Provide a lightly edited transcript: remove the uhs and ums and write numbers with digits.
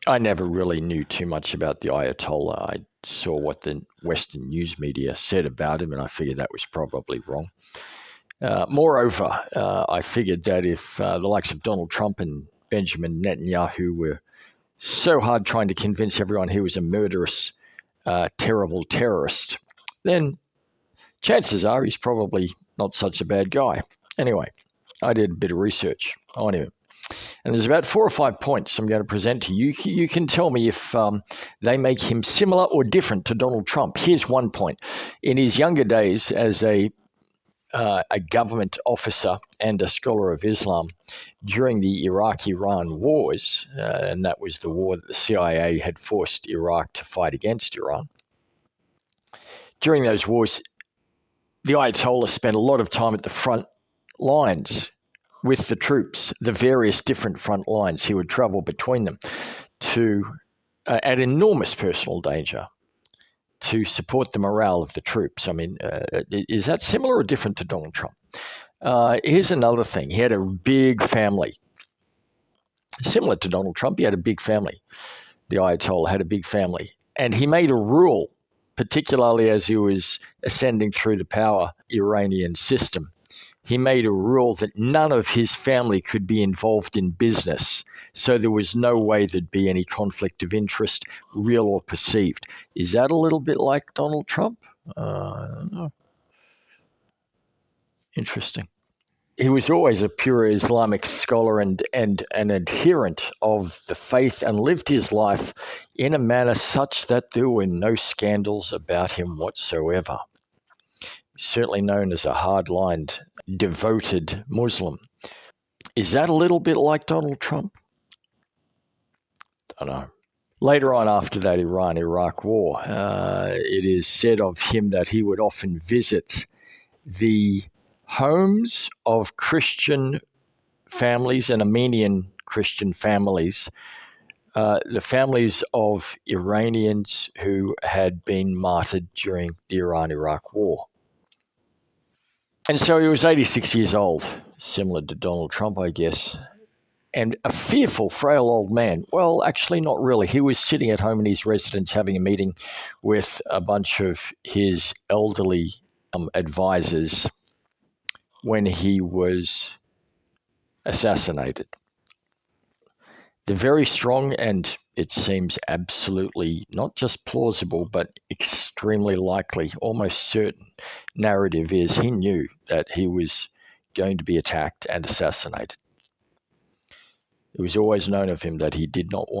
I never really knew too much about the Ayatollah. I saw what the Western news media said about him, and I figured that was probably wrong. Moreover, I figured that if the likes of Donald Trump and Benjamin Netanyahu were so hard trying to convince everyone he was a murderous, terrible terrorist, then chances are he's probably not such a bad guy. Anyway, I did a bit of research on him. And there's about 4 or 5 points I'm going to present to you. You can tell me if they make him similar or different to Donald Trump. Here's one point. In his younger days as a government officer and a scholar of Islam during the Iraq-Iran wars, and that was the war that the CIA had forced Iraq to fight against Iran. During those wars, the Ayatollah spent a lot of time at the front lines with the troops, the various different front lines. He would travel between them at enormous personal danger to support the morale of the troops. I mean, is that similar or different to Donald Trump? Here's another thing. He had a big family. Similar to Donald Trump, he had a big family. The Ayatollah had a big family. And he made a rule, particularly as he was ascending through the power Iranian system. He made a rule that none of his family could be involved in business. So there was no way there'd be any conflict of interest, real or perceived. Is that a little bit like Donald Trump? I don't know. Interesting. He was always a pure Islamic scholar and an adherent of the faith, and lived his life in a manner such that there were no scandals about him whatsoever. Certainly known as a hard-lined, devoted Muslim. Is that a little bit like Donald Trump? I don't know. Later on, after that Iran-Iraq war, it is said of him that he would often visit the homes of Christian families and Armenian Christian families, the families of Iranians who had been martyred during the Iran-Iraq war. And so he was 86 years old, similar to Donald Trump, I guess, and a fearful, frail old man. Well, actually, not really. He was sitting at home in his residence having a meeting with a bunch of his elderly advisors when he was assassinated. The very strong and, it seems, absolutely not just plausible, but extremely likely, almost certain narrative is he knew that he was going to be attacked and assassinated. It was always known of him that he did not want